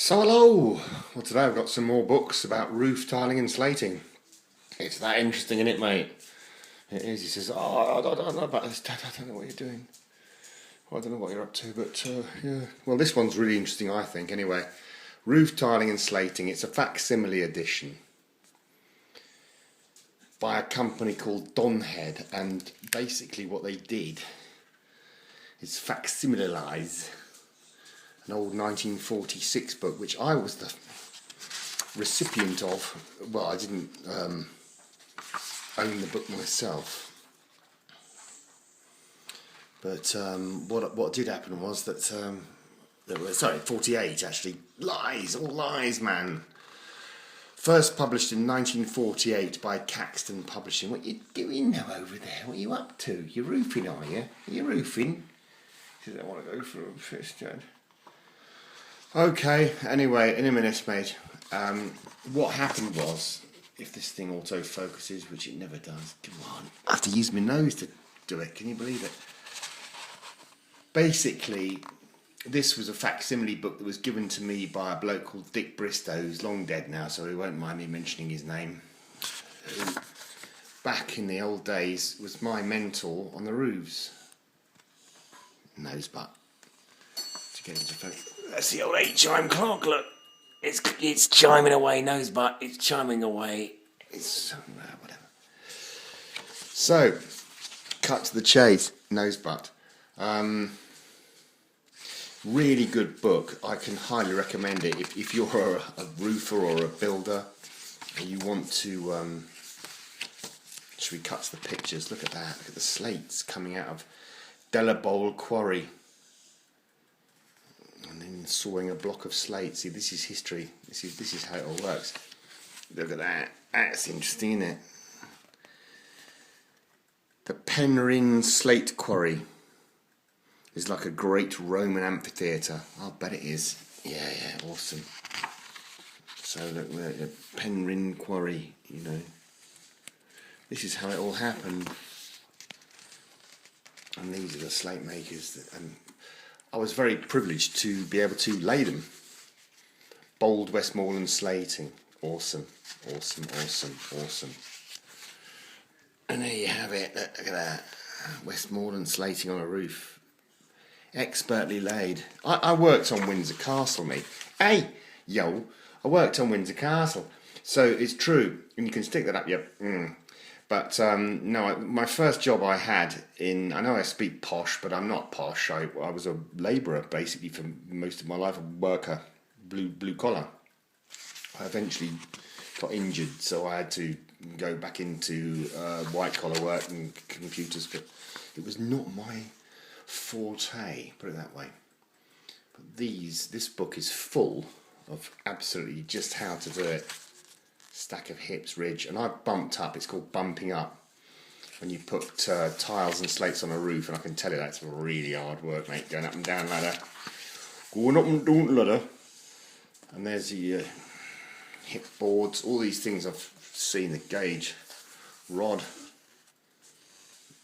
So hello! Well, today I've got some more books about roof tiling and slating. It's that interesting, isn't it, mate? It is. He says, I don't know about this, Dad. I don't know what you're doing. Well, I don't know what you're up to, but yeah. Well, this one's really interesting, I think, anyway. Roof tiling and slating. It's a facsimile edition by a company called Donhead, and basically what they did is facsimilise an old 1946 book, which I was the recipient of. Well, I didn't own the book myself, but what did happen was that there were 48 actually. Lies, all lies, man. First published in 1948 by Caxton Publishing. What you doing now over there? What are you up to? You're roofing, are you? Are you roofing? He says, I want to go for a piss, Dad. Okay, anyway, in a minute, mate. What happened was, if this thing auto-focuses, which it never does, come on, I have to use my nose to do it, can you believe it? Basically, this was a facsimile book that was given to me by a bloke called Dick Bristow, who's long dead now, so he won't mind me mentioning his name, who, back in the old days, was my mentor on the roofs. Nosebutt. To get into focus. That's the old 8-chime clock, look. It's chiming away, Nosebutt. It's chiming away. It's whatever. So, cut to the chase, Nosebutt. Really good book. I can highly recommend it if you're a roofer or a builder and you want to. Should we cut to the pictures? Look at that. Look at the slates coming out of Delabole Quarry. And then sawing a block of slate. See, this is history. This is how it all works. Look at that. That's interesting, isn't it? The Penryn Slate Quarry is like a great Roman amphitheatre. I'll bet it is. Yeah, awesome. So look, the Penryn Quarry, you know. This is how it all happened. And these are the slate makers. And I was very privileged to be able to lay them. Bold Westmoreland slating. Awesome. And there you have it. Look at that. Westmoreland slating on a roof. Expertly laid. I worked on Windsor Castle, mate. Hey, yo, I worked on Windsor Castle. So it's true. And you can stick that up, yep. But no, my first job I had I know I speak posh, but I'm not posh. I was a labourer basically for most of my life, a worker, blue collar. I eventually got injured, so I had to go back into white collar work and computers, but it was not my forte, put it that way. But this book is full of absolutely just how to do it. Stack of hips, ridge, and I've bumped up. It's called bumping up. When you put tiles and slates on a roof, and I can tell you that's really hard work, mate. Going up and down ladder, going up and down ladder, and there's the hip boards. All these things I've seen. The gauge, rod.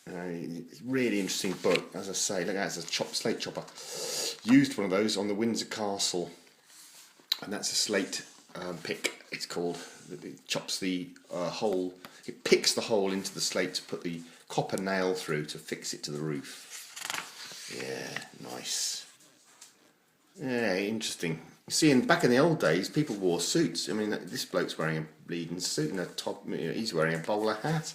It's a really interesting book. As I say, look at that. It's a slate chopper. Used one of those on the Windsor Castle, and that's a slate pick. It's called. It chops the hole. It picks the hole into the slate to put the copper nail through to fix it to the roof. Yeah, nice. Yeah, interesting. You see, back in the old days, people wore suits. I mean, this bloke's wearing a bleeding suit and a top. He's wearing a bowler hat.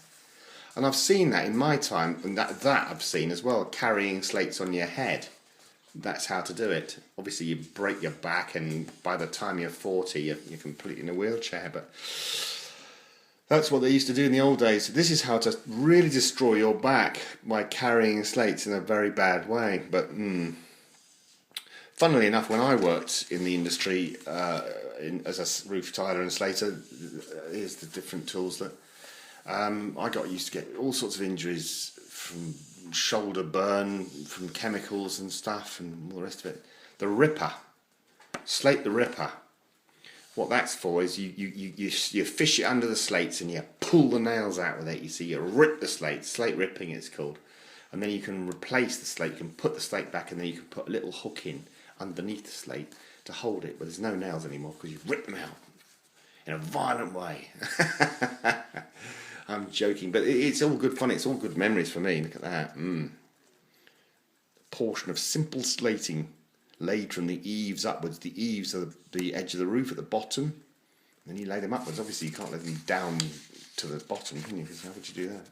And I've seen that in my time, and that I've seen as well. Carrying slates on your head. That's how to do it. Obviously, you break your back, and by the time you're 40, you're completely in a wheelchair. But that's what they used to do in the old days. This is how to really destroy your back by carrying slates in a very bad way. But funnily enough, when I worked in the industry as a roof tiler and slater, here's the different tools that I got used to get all sorts of injuries from shoulder burn, from chemicals and stuff and all the rest of it. The ripper, slate the ripper. What that's for is you fish it under the slates and you pull the nails out with it. You see, you rip the slate ripping it's called, and then you can replace the slate. You can put the slate back, and then you can put a little hook in underneath the slate to hold it, but there's no nails anymore because you've ripped them out in a violent way. I'm joking, but it's all good fun. It's all good memories for me. Look at that. Portion of simple slating laid from the eaves upwards. The eaves are the edge of the roof at the bottom. And then you lay them upwards. Obviously, you can't lay them down to the bottom, can you? Because how would you do that?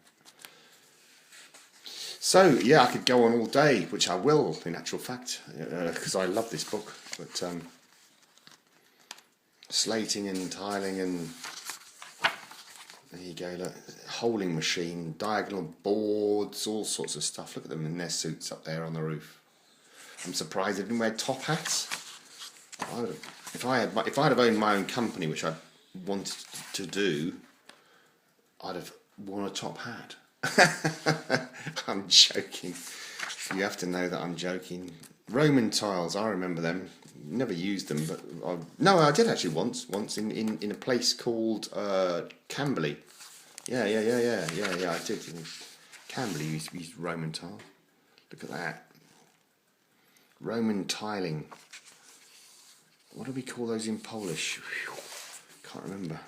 So, yeah, I could go on all day, which I will, in actual fact, because I love this book. But slating and tiling and... There you go, look. Holing machine, diagonal boards, all sorts of stuff. Look at them in their suits up there on the roof. I'm surprised they didn't wear top hats. If I'd have owned my own company, which I wanted to do, I'd have worn a top hat. I'm joking. You have to know that I'm joking. Roman tiles, I remember them. Never used them, but I did actually once in a place called Camberley. Yeah, I did. Camberley used Roman tile. Look at that. Roman tiling. What do we call those in Polish? Can't remember.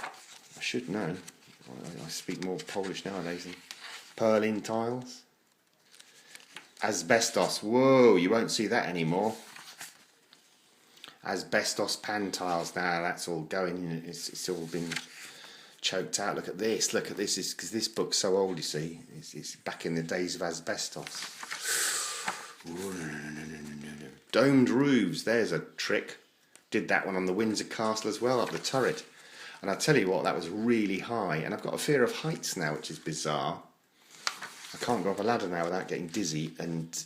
I should know. I speak more Polish nowadays than Perlin tiles. Asbestos. Whoa, you won't see that anymore. Asbestos pan tiles. Now that's all going. It's all been choked out. Look at this. Look at this. Because this book's so old, you see. It's back in the days of asbestos. Domed roofs. There's a trick. Did that one on the Windsor Castle as well, up the turret. And I tell you what, that was really high. And I've got a fear of heights now, which is bizarre. I can't go up a ladder now without getting dizzy. And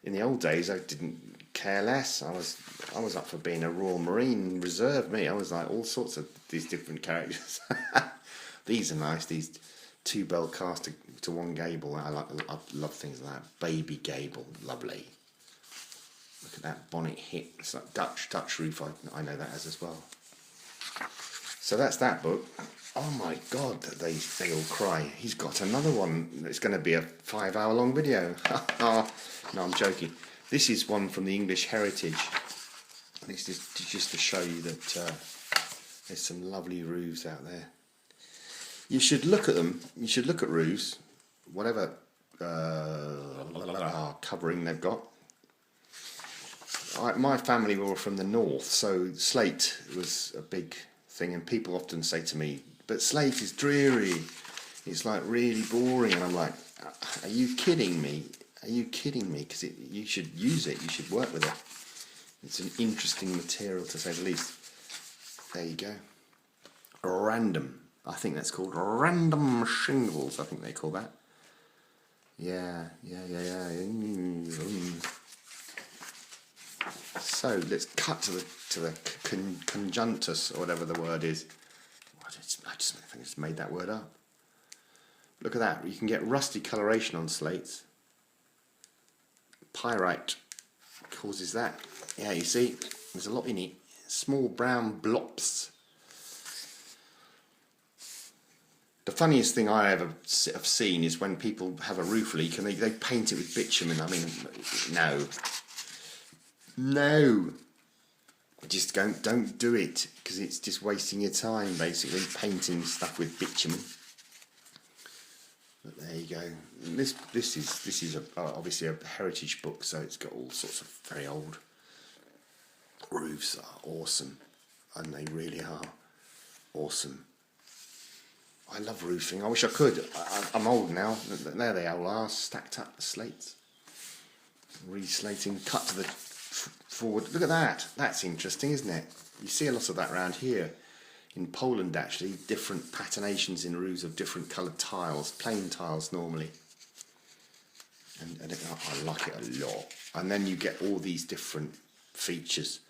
in the old days, I didn't care less. I was up for being a Royal Marine Reserve, me. I was like all sorts of these different characters. These are nice. These two bell cast to one gable. I love things like that. Baby gable, lovely. Look at that bonnet hit. It's like Dutch roof. I know that as well. So that's that book. Oh my God, they all cry. He's got another one. It's going to be a 5-hour long video. No, I'm joking. This is one from the English Heritage. This is just to show you that there's some lovely roofs out there. You should look at them. You should look at roofs, whatever covering they've got. My family were from the north, so slate was a big thing, and people often say to me, but slate is dreary, it's like really boring, and I'm like, are you kidding me? Are you kidding me? Because you should use it, you should work with it. It's an interesting material to say the least. There you go. Random, I think that's called random shingles, I think they call that. Yeah. So let's cut to the conjunctus, or whatever the word is. I think I just made that word up. Look at that. You can get rusty coloration on slates. Pyrite causes that. Yeah, you see, there's a lot in it. Small brown blops. The funniest thing I ever have seen is when people have a roof leak and they paint it with bitumen. I mean, no. Just don't do it, because it's just wasting your time, basically, painting stuff with bitumen. But there you go. This is obviously a heritage book, so it's got all sorts of very old roofs. Are awesome, and they really are awesome. I love roofing. I wish I could. I'm old now. There they all are, stacked up, the slates. Reslating, cut to the forward. Look at that. That's interesting, isn't it? You see a lot of that around here. In Poland, actually, different patinations in roofs of different coloured tiles, plain tiles normally. And I like it a lot. And then you get all these different features.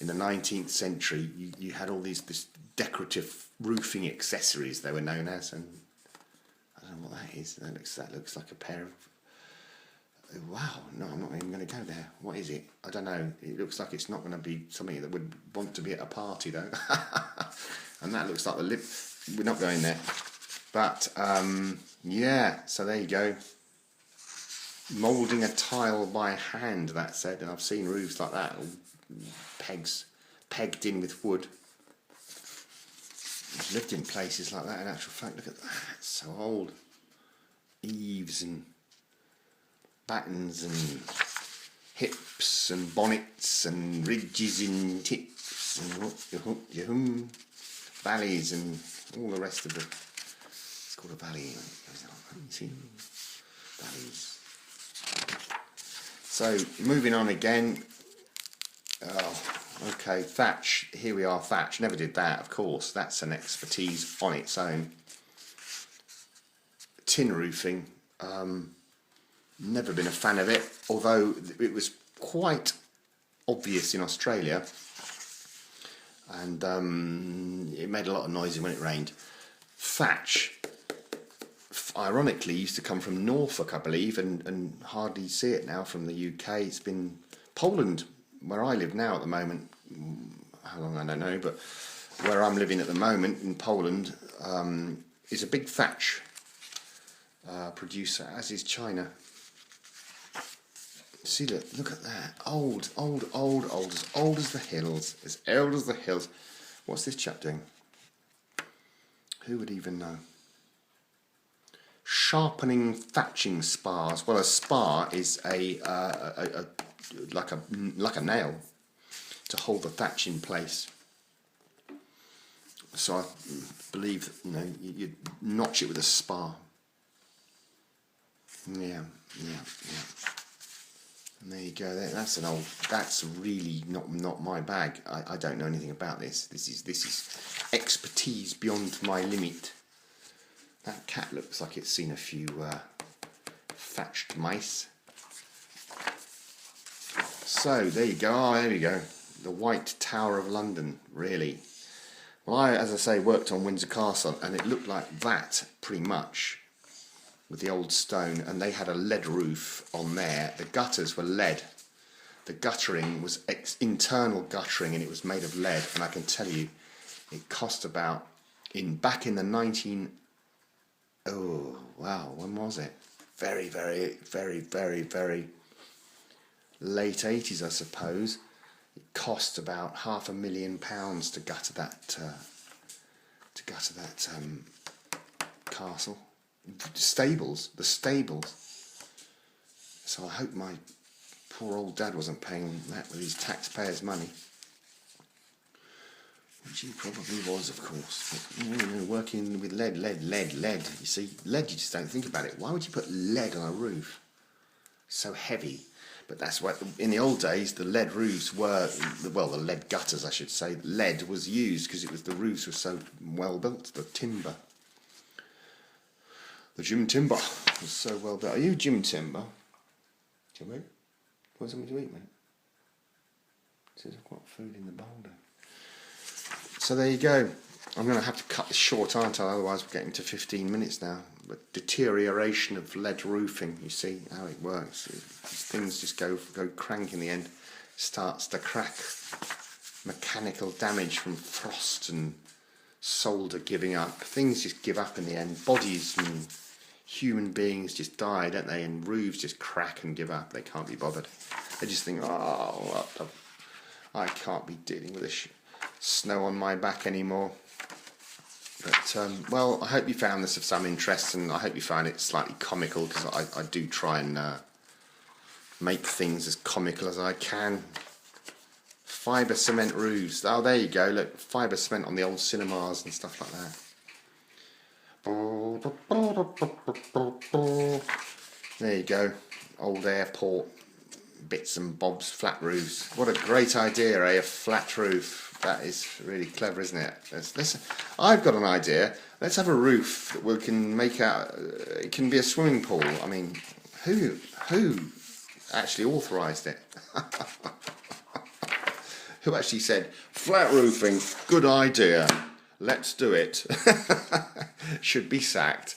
In the 19th century, you had all this decorative roofing accessories, they were known as, and I don't know what that is. That looks like a pair of... Wow, no, I'm not even going to go there. What is it? I don't know. It looks like it's not going to be something that would want to be at a party, though. And that looks like the lip. We're not going there. But, yeah, so there you go. Moulding a tile by hand, that said, and I've seen roofs like that, pegged in with wood. I've lived in places like that, in actual fact. Look at that, it's so old. Eaves and battens and hips and bonnets and ridges in tips and valleys and all the rest of it. It's called a valley. You see? Valleys. So, moving on again. Oh, okay, Thatch. Here we are, Thatch. Never did that, of course. That's an expertise on its own. Tin roofing. Never been a fan of it, although it was quite obvious in Australia. And it made a lot of noise when it rained. Thatch, ironically, used to come from Norfolk, I believe, and hardly see it now from the UK. It's been Poland, where I live now at the moment. How long, I don't know, but where I'm living at the moment in Poland is a big thatch producer, as is China. See, look at that. Old, as old as the hills. As old as the hills. What's this chap doing? Who would even know? Sharpening thatching spars. Well, a spar is like a nail to hold the thatch in place. So I believe that, you notch it with a spar. Yeah. And there you go. That's really not my bag. I don't know anything about this. This is expertise beyond my limit. That cat looks like it's seen a few thatched mice. So there you go. Oh, there we go. The White Tower of London. Really. Well, I, as I say, worked on Windsor Castle, and it looked like that pretty much, with the old stone, and they had a lead roof on there. The gutters were lead. The guttering was internal guttering, and it was made of lead. And I can tell you, it cost about back in the when was it? Very, very, very, very, very late 80s, I suppose. It cost about £500,000 to gutter that castle. The stables. So I hope my poor old dad wasn't paying that with his taxpayers' money, which he probably was, of course. But, working with lead. You see, lead, you just don't think about it. Why would you put lead on a roof? So heavy. But that's what, in the old days, the lead roofs were, the lead gutters, I should say. Lead was used because the roofs were so well built, the timber. The Jim Timber was so well built. Are you Jim Timber? Jimmy? Want something to eat, mate? Says I've got food in the bowl there. So there you go. I'm going to have to cut this short, aren't I? Otherwise we're getting to 15 minutes now. But deterioration of lead roofing, you see how it works. Things just go crank in the end. Starts to crack. Mechanical damage from frost and solder giving up. Things just give up in the end. Bodies and human beings just die, don't they? And roofs just crack and give up. They can't be bothered. They just think, I can't be dealing with this snow on my back anymore. But, I hope you found this of some interest, and I hope you found it slightly comical, because I do try and make things as comical as I can. Fibre cement roofs. Oh, there you go. Look, fibre cement on the old cinemas and stuff like that. There you go. Old airport bits and bobs, flat roofs. What a great idea, eh? A flat roof. That is really clever, isn't it? I've got an idea. Let's have a roof that we can make out. It can be a swimming pool. I mean, who actually authorised it? Who actually said, flat roofing, good idea, let's do it. Should be sacked.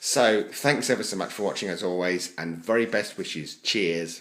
So, thanks ever so much for watching as always, and very best wishes. Cheers.